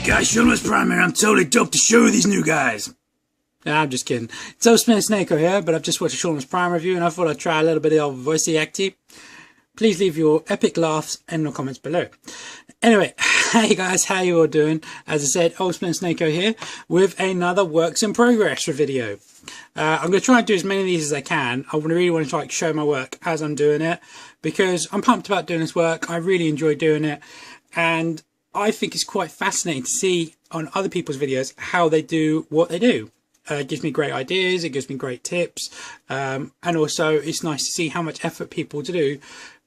guys, Sulpt Armour. I'm totally doped to show you these new guys. Nah, I'm just kidding. It's Sulpt here, but I've just watched a Sulpt Armour review and I thought I'd try a little bit of voice acting. Please leave your epic laughs in the comments below. Anyway, hey guys, how you all doing? As I said, Sulpt here with another works in progress video. I'm going to try and do as many of these as I can. I really want to show my work as I'm doing it because I'm pumped about doing this work. I really enjoy doing it, and I think it's quite fascinating to see on other people's videos how they do what they do. It gives me great ideas, it gives me great tips, and also it's nice to see how much effort people do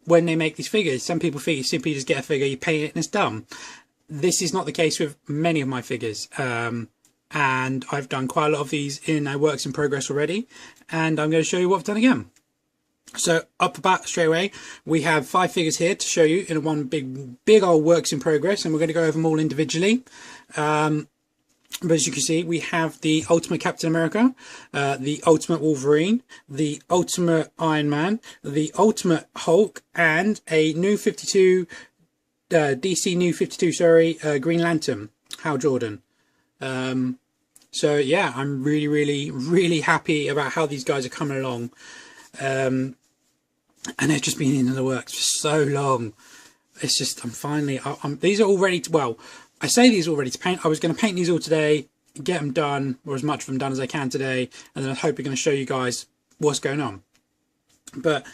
when they make these figures. Some people think you simply just get a figure, you paint it and it's done. This is not the case with many of my figures, and I've done quite a lot of these in works in progress already, and I'm going to show you what I've done again. So up about straight away, we have 5 figures here to show you in one big old works in progress, and we're going to go over them all individually. But as you can see, we have the Ultimate Captain America, the Ultimate Wolverine, the Ultimate Iron Man, the Ultimate Hulk, and a new 52 DC New 52, sorry, Green Lantern, Hal Jordan. So yeah, I'm really happy about how these guys are coming along. And they've just been in the works for so long. It's just, these are all ready to, well, I say these are all ready to paint. I was going to paint these all today, get them done, or as much of them done as I can today, and then I hope I'm going to show you guys what's going on. But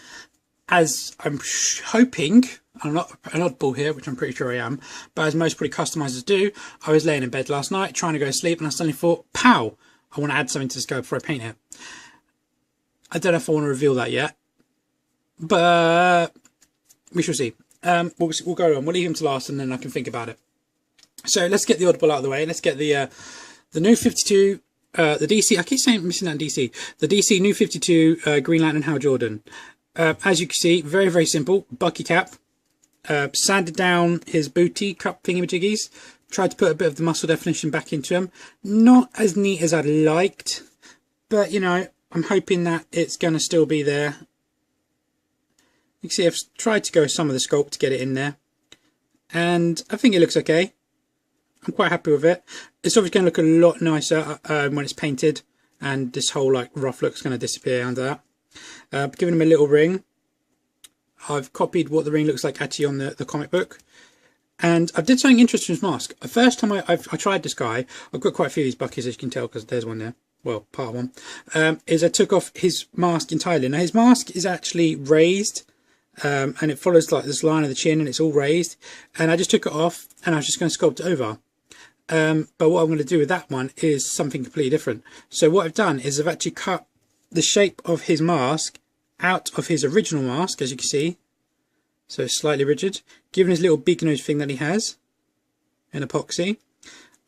as I'm hoping, I'm not an oddball here, which I'm pretty sure I am, but as most pretty customizers do, I was laying in bed last night trying to go to sleep, and I suddenly thought, pow, I want to add something to this guy before I paint it. I don't know if I want to reveal that yet, but we shall see. We'll go on. We'll leave him to last, and then I can think about it. So let's get the oddball out of the way. Let's get the new 52, the DC. I keep saying missing that DC. The DC New 52 Green Lantern Hal Jordan. As you can see, very simple. Bucky cap. Sanded down his booty cup thingamajiggies. Tried to put a bit of the muscle definition back into him. Not as neat as I'd liked, but you know, I'm hoping that it's going to still be there. You can see I've tried to go with some of the sculpt to get it in there, and I think it looks okay. I'm quite happy with it. It's obviously going to look a lot nicer when it's painted, and this whole rough look is going to disappear under that. Giving him a little ring. I've copied what the ring looks like actually on the comic book, and I did something interesting with his mask. The first time I tried this guy, I've got quite a few of these Buckies, as you can tell, because there's one there. Well, part of one. Is I took off his mask entirely. Now his mask is actually raised, and it follows like this line of the chin, and it's all raised. And I just took it off, and I was just going to sculpt it over. But what I'm going to do with that one is something completely different. So what I've done is I've actually cut the shape of his mask out of his original mask, as you can see. So it's slightly rigid. Given his little big nose thing that he has in epoxy.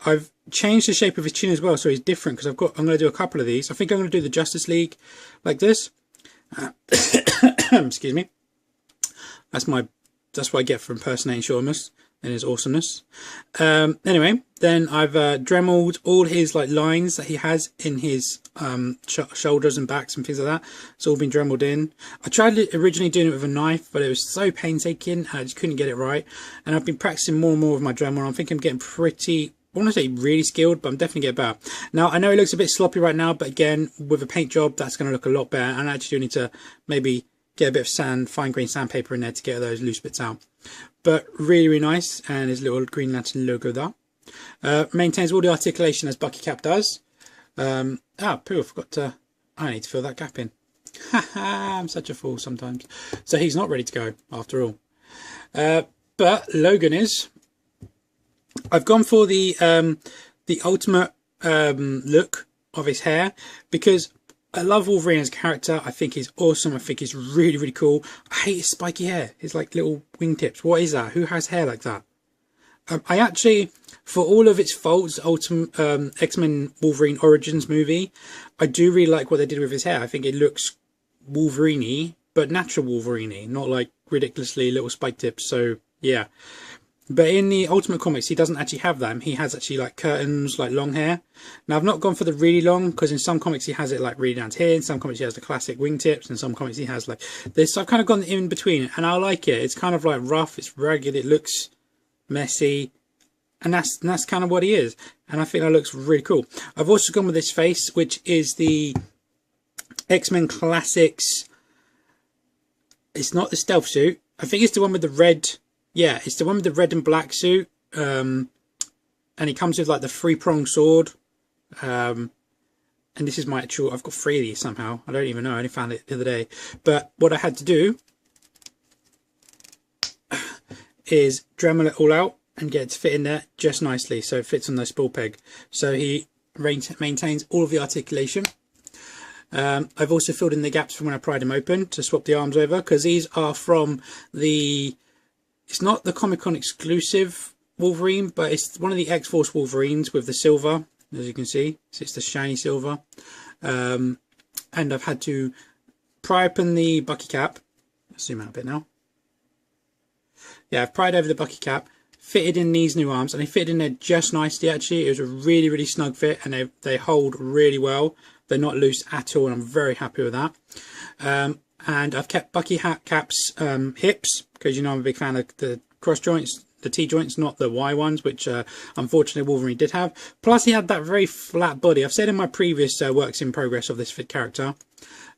I've changed the shape of his chin as well, so he's different, because I'm going to do a couple of these. I think I'm going to do the Justice League like this. Excuse me. That's what I get for impersonating Seamus and his awesomeness. Anyway, then I've dremeled all his lines that he has in his shoulders and backs and things like that. It's all been dremeled in. I tried originally doing it with a knife, but it was so painstaking, I just couldn't get it right. And I've been practicing more and more with my Dremel. I think I'm getting pretty, I want to say really skilled, but I'm definitely getting better. Now, I know it looks a bit sloppy right now, but again, with a paint job, that's going to look a lot better. And I actually do need to maybe get a bit of fine grain sandpaper in there to get those loose bits out. But really nice, and his little Green Lantern logo there. Maintains all the articulation as Bucky Cap does. Pooh, I forgot to, I need to fill that gap in. Haha, I'm such a fool sometimes. So he's not ready to go after all. But Logan is. I've gone for the ultimate look of his hair, because I love Wolverine as a character. I think he's awesome. I think he's really cool. I hate his spiky hair, his little wingtips. What is that? Who has hair like that? I actually, for all of its faults, Ultimate X-Men Wolverine Origins movie, I do really like what they did with his hair. I think it looks Wolverine-y, but natural Wolverine-y, not like ridiculously little spike tips. So yeah. But in the Ultimate Comics, he doesn't actually have them. He has actually curtains, long hair. Now, I've not gone for the really long, because in some comics he has it really down to here. In some comics he has the classic wingtips. In some comics he has this. So I've kind of gone in between, and I like it. It's kind of rough. It's ragged. It looks messy. and that's kind of what he is, and I think that looks really cool. I've also gone with this face, which is the X-Men Classics. It's not the stealth suit. I think it's the one with the red. Yeah, it's the one with the red and black suit. And it comes with like the 3-pronged sword. And this is my actual. I've got 3 of these somehow. I don't even know. I only found it the other day. But what I had to do is Dremel it all out and get it to fit in there just nicely, so it fits on the spool peg. So he maintains all of the articulation. I've also filled in the gaps from when I pried them open to swap the arms over, because these are from the, it's not the Comic-Con exclusive Wolverine, but it's one of the X-Force Wolverines with the silver, as you can see. So it's the shiny silver. And I've had to pry open the Bucky cap. Let's zoom out a bit now. Yeah, I've pried over the Bucky cap, fitted in these new arms, and they fit in there just nicely actually. It was a really, really snug fit, and they hold really well. They're not loose at all, and I'm very happy with that. And I've kept Bucky cap's hips, because you know I'm a big fan of the cross joints, the T joints, not the Y ones, which unfortunately Wolverine did have. Plus he had that very flat body. I've said in my previous works in progress of this fit character,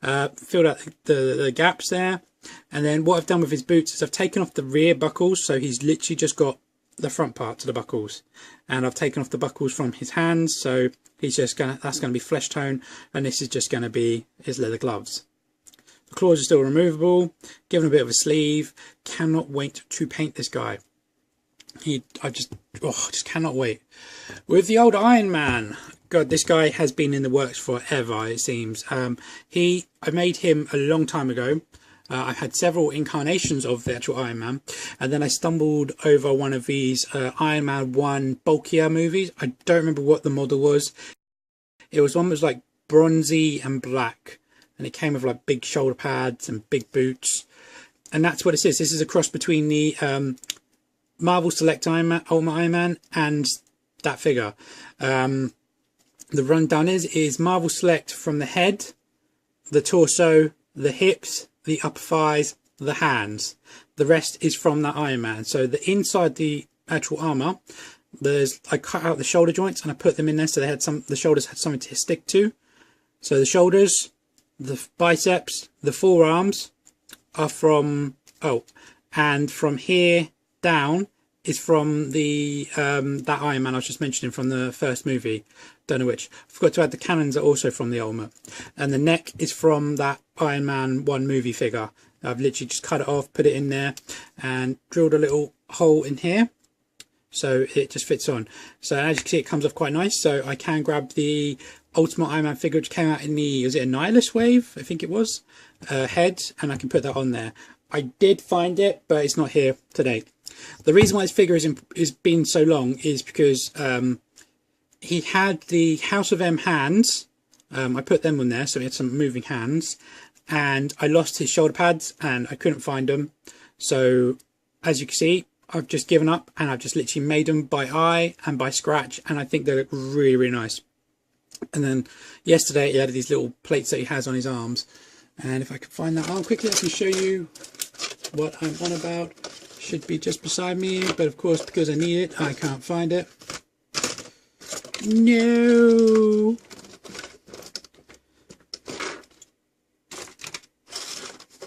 filled out the gaps there. And then what I've done with his boots is I've taken off the rear buckles, so he's literally just got the front part to the buckles, and I've taken off the buckles from his hands, so he's just that's gonna be flesh tone, and this is just gonna be his leather gloves. The claws are still removable, given a bit of a sleeve. Cannot wait to paint this guy. I just cannot wait. With the old Iron Man, God, this guy has been in the works forever, it seems. I made him a long time ago. I've had several incarnations of the actual Iron Man, and then I stumbled over one of these Iron Man 1 bulkier movies. I don't remember what the model was. It was one that was like bronzy and black, and it came with like big shoulder pads and big boots, and that's what it is. This is a cross between the Marvel Select Ultimate Iron Man and that figure. The rundown is Marvel Select from the head, the torso, the hips, the upper thighs, the hands. The rest is from that Iron Man. So the inside the actual armor, I cut out the shoulder joints and I put them in there, so the shoulders had something to stick to. So the shoulders, the biceps, the forearms are from and from here down is from the that Iron Man I was just mentioning from the first movie. Don't know which. I forgot to add the cannons are also from the Ultimate, and the neck is from that Iron Man 1 movie figure. I've literally just cut it off, put it in there, and drilled a little hole in here, so it just fits on. So as you can see, it comes off quite nice. So I can grab the Ultimate Iron Man figure, which came out in the, was it a Nihilist wave? I think it was, head, and I can put that on there. I did find it, but it's not here today. The reason why this figure is been so long is because he had the House of M hands. I put them on there, so he had some moving hands, and I lost his shoulder pads and I couldn't find them. So as you can see, I've just given up and I've just literally made them by eye and by scratch, and I think they look really, really nice. And then yesterday he added these little plates that he has on his arms, and if I can find that arm quickly, I can show you what I'm on about. Should be just beside me, but of course because I need it I can't find it. No.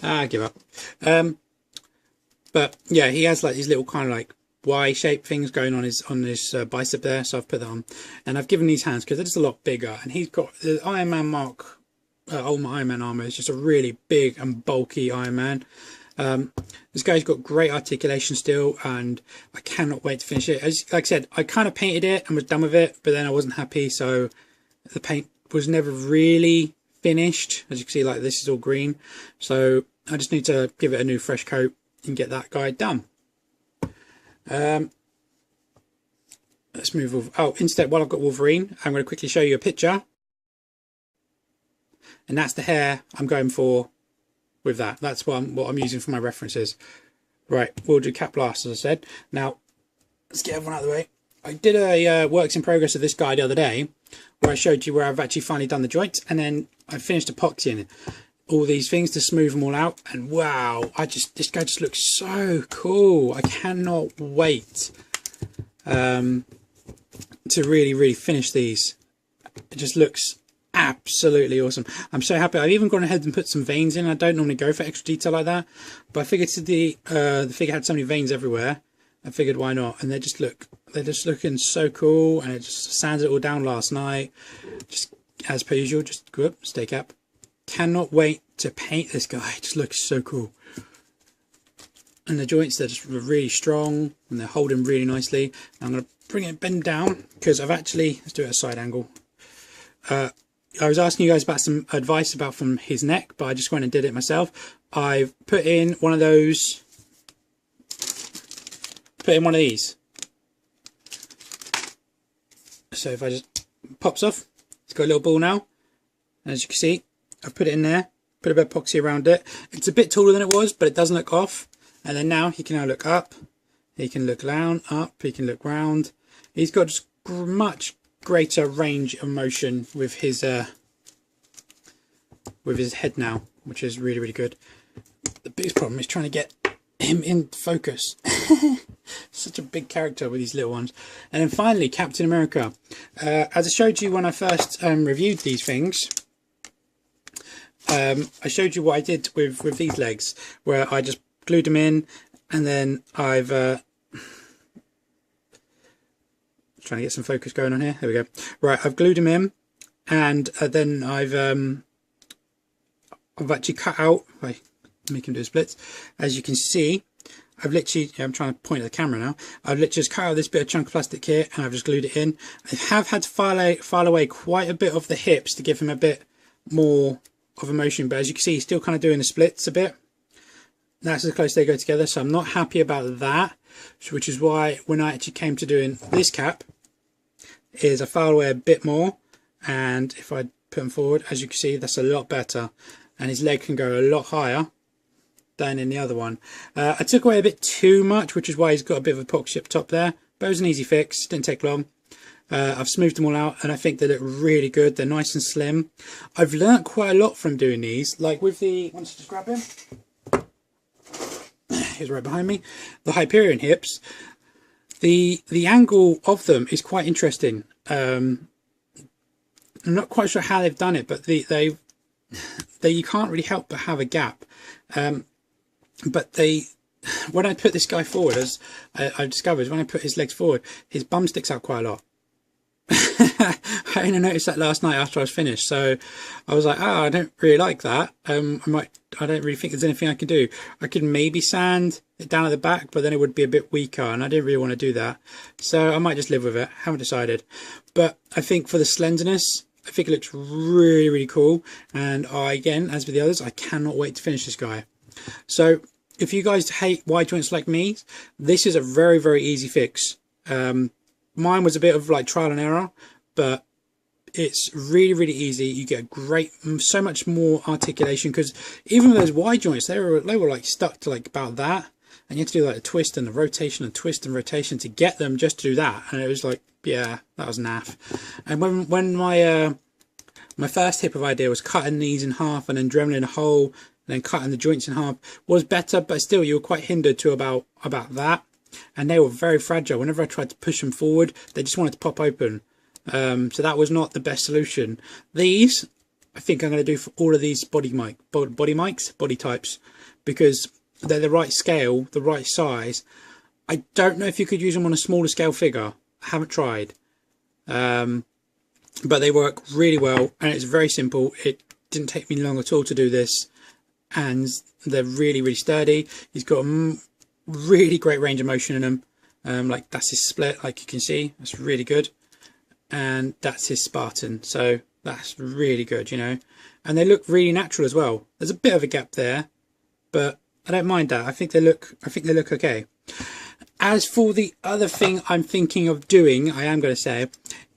I give up. But yeah, he has like these little kind of like Y-shaped things going on his bicep there, so I've put that on, and I've given these hands because they're just a lot bigger, and he's got the Iron Man Mark Ultimate Iron Man armor is just a really big and bulky Iron Man. This guy's got great articulation still, and I cannot wait to finish it. Like I said, I kind of painted it and was done with it, but then I wasn't happy, so the paint was never really finished. As you can see, like this is all green, so I just need to give it a new fresh coat and get that guy done. Let's move over. Oh, instead, while I've got Wolverine, I'm going to quickly show you a picture, and that's the hair I'm going for with that. That's what I'm using for my references. Right, we'll do Cat Blast, as I said. Now, let's get everyone out of the way. I did a works in progress of this guy the other day, where I showed you where I've actually finally done the joints, and then I finished epoxying all these things to smooth them all out, and wow, this guy just looks so cool. I cannot wait to really finish these. It just looks absolutely awesome. I'm so happy. I've even gone ahead and put some veins in. I don't normally go for extra detail like that, but I figured the figure had so many veins everywhere, I figured why not. And they're just looking so cool, and it just sanded it all down last night, just as per usual. Just go up, stay cap. Cannot wait to paint this guy. It just looks so cool. And the joints, they're just really strong, and they're holding really nicely. I'm going to bring it, bend down, because I've actually, let's do it at a side angle. I was asking you guys about some advice about from his neck, but I just went and did it myself. I've put in one of those, one of these. So if I just pops off, it's got a little ball now. And as you can see, I've put it in there, put a bit of epoxy around it. It's a bit taller than it was, but it doesn't look off. And then now he can now look up, he can look down, up, he can look round. He's got just much greater range of motion with his head now, which is really good. The biggest problem is trying to get him in focus. Such a big character with these little ones. And then finally, Captain America. As I showed you when I first reviewed these things, I showed you what I did with these legs, where I just glued them in, and then I've trying to get some focus going on here. There we go. Right, I've glued them in, and then I've actually cut out. Wait, make him do splits. As you can see, I've literally, I'm trying to point at the camera now. I've literally just cut out this bit of chunk of plastic here, and I've just glued it in. I have had to file away quite a bit of the hips to give him a bit more of a motion, but as you can see, he's still kind of doing the splits a bit. That's as close as they go together, so I'm not happy about that, which is why when I actually came to doing this cap, is I filed away a bit more, and if I put him forward, as you can see, that's a lot better, and his leg can go a lot higher than in the other one. I took away a bit too much, which is why he's got a bit of epoxy up top there, but it was an easy fix, didn't take long. I've smoothed them all out, and I think they look really good. They're nice and slim. I've learnt quite a lot from doing these, like with the, once I just grab him, he's right behind me, the Hyperion hips. The angle of them is quite interesting. I'm not quite sure how they've done it, but they you can't really help but have a gap. But when I put this guy forward, as I discovered, when I put his legs forward, his bum sticks out quite a lot. I only noticed that last night after I was finished, so I was like, oh, I don't really like that. I don't really think there's anything I can do. I could maybe sand it down at the back, but then it would be a bit weaker, and I didn't really want to do that, so I might just live with it. Haven't decided, but I think for the slenderness, I think it looks really cool, and again, as with the others, I cannot wait to finish this guy. So if you guys hate wide joints like me, this is a very easy fix. Mine was a bit of like trial and error, but it's really easy. You get so much more articulation, because even with those wide joints, they were like stuck to like about that, and you had to do like a twist and a rotation and twist and rotation to get them just to do that, and it was like, yeah, that was naff. And when my first hip of idea was cutting these in half and then dremeling a hole and then cutting the joints in half, was better, but still you were quite hindered to about that, and they were very fragile. Whenever I tried to push them forward, they just wanted to pop open. So that was not the best solution. These, I think I'm going to do for all of these body types, because they're the right scale, the right size. I don't know if you could use them on a smaller scale figure. I haven't tried. But they work really well, and it's very simple. It didn't take me long at all to do this, and they're really sturdy. He's got a really great range of motion in them. Like that's his split, like you can see, that's really good. And that's his Spartan, so that's really good, you know. And they look really natural as well. There's a bit of a gap there, but I don't mind that. I think they look okay. As for the other thing I'm thinking of doing, I am going to say,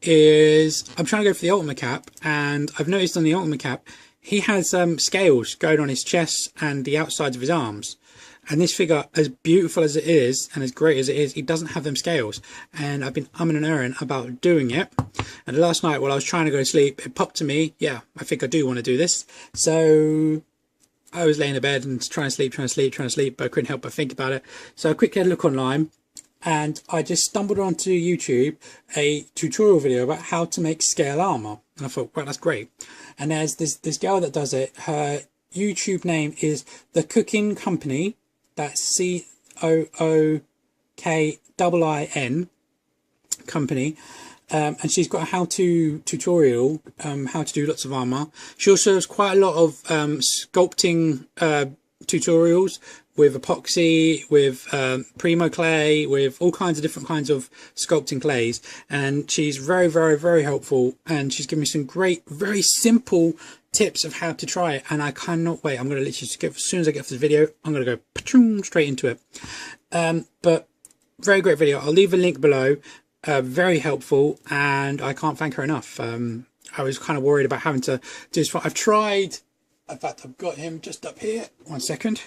is I'm trying to go for the Ultimate Cap, and I've noticed on the Ultimate Cap he has scales going on his chest and the outsides of his arms. And this figure, as beautiful as it is and as great as it is, it doesn't have them scales. And I've been umming and ahhing about doing it. And last night while I was trying to go to sleep, it popped to me, yeah, I think I do want to do this. So I was laying in bed and trying to sleep, but I couldn't help but think about it. So I quickly had a look online, and I just stumbled onto YouTube a tutorial video about how to make scale armor, and I thought, well, that's great. And there's this girl that does it. Her YouTube name is TheCookiinCompany. That's COOKIIN company. And she's got a how-to tutorial, how to do lots of armor. She also has quite a lot of sculpting tutorials with epoxy, with primo clay, with all kinds of different kinds of sculpting clays. And she's very, very, very helpful. And she's given me some great, very simple tips of how to try it. And I cannot wait. I'm going to literally just as soon as I get off this video, I'm going to go straight into it. But very great video. I'll leave a link below. Very helpful, and I can't thank her enough. I was kind of worried about having to do this. I've tried, in fact, I've got him just up here. 1 second.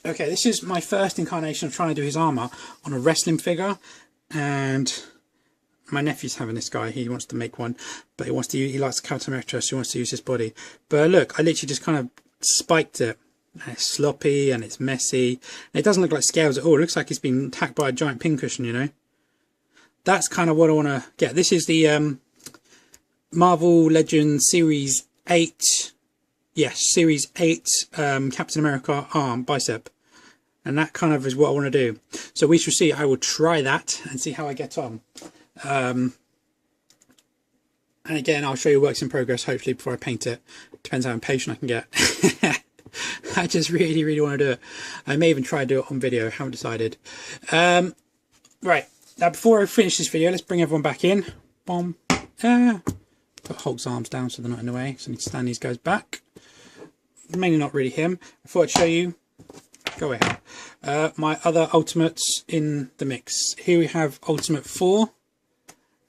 Okay, this is my first incarnation of trying to do his armor on a wrestling figure, and my nephew's having this guy. He wants to make one, but he likes Captain America, so he wants to use his body. But look, I literally just kind of spiked it. And it's sloppy and it's messy. And it doesn't look like scales at all. It looks like it's been attacked by a giant pincushion, you know. That's kind of what I want to get. This is the Marvel Legends Series 8. Yes, Series 8 Captain America arm bicep. And that kind of is what I want to do. So we shall see. I will try that and see how I get on. And again, I'll show you works in progress, hopefully, before I paint it. Depends how impatient I can get. I just really, really want to do it. I may even try to do it on video. Haven't decided. Right. Now, before I finish this video, let's bring everyone back in. Boom. Put Hulk's arms down so they're not in the way. So I need to stand these guys back. Mainly not really him. I thought I'd show you. Go ahead. My other ultimates in the mix. Here we have Ultimate 4.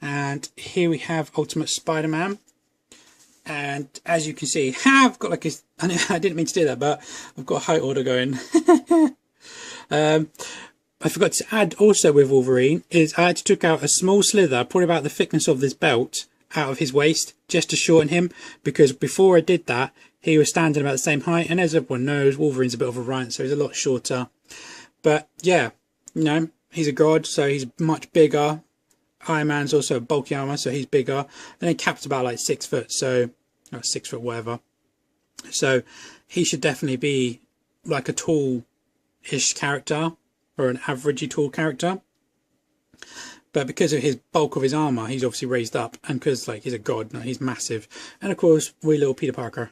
And here we have Ultimate Spider-Man. And as you can see, I've got like a, I didn't mean to do that, but I've got a height order going. I forgot to add also with Wolverine is I actually took out a small slither, probably about the thickness of this belt, out of his waist just to shorten him, because before I did that, he was standing about the same height. And as everyone knows, Wolverine's a bit of a runt, so he's a lot shorter. But yeah, you know, he's a god, so he's much bigger. Iron Man's also a bulky armor, so he's bigger. And then Cap's about like 6 foot, so 6 foot whatever. So he should definitely be like a tall-ish character, or an averagey tall character. But because of his bulk of his armor, he's obviously raised up, and because like he's a god, no, he's massive. And of course, wee little Peter Parker.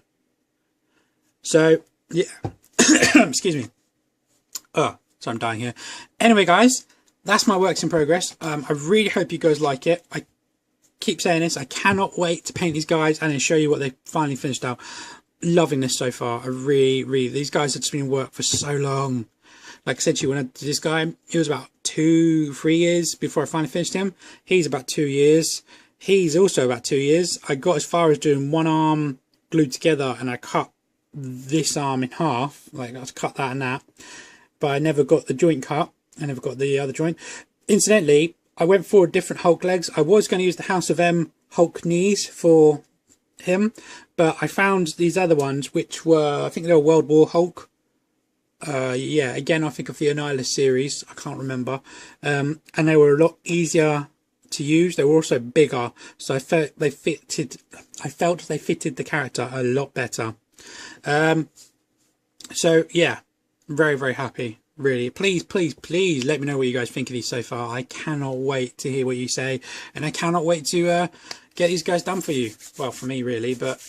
So yeah, excuse me. Oh, so I'm dying here. Anyway, guys. That's my works in progress. I really hope you guys like it. I keep saying this. I cannot wait to paint these guys and then show you what they finally finished out. Loving this so far. I really, these guys have just been in work for so long. Like I said to you, when I did this guy, it was about 2-3 years before I finally finished him. He's about 2 years. He's also about 2 years. I got as far as doing one arm glued together, and I cut this arm in half. Like I had to cut that and that. But I never got the joint cut. I never got the other joint. Incidentally, I went for different Hulk legs. I was going to use the House of M Hulk knees for him, but I found these other ones, which were, I think they were World War Hulk. Yeah, again, I think of the Annihilus series. I can't remember. And they were a lot easier to use. They were also bigger, so I felt they fitted the character a lot better. So yeah, very, very happy. Really, please, please, please let me know what you guys think of these so far. I cannot wait to hear what you say, and I cannot wait to get these guys done for you. Well, for me, really. But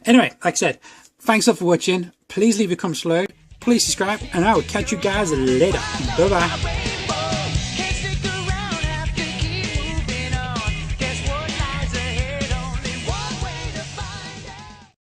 anyway, like I said, thanks a lot for watching. Please leave a comment below. Please subscribe, and I will catch you guys later. Bye-bye.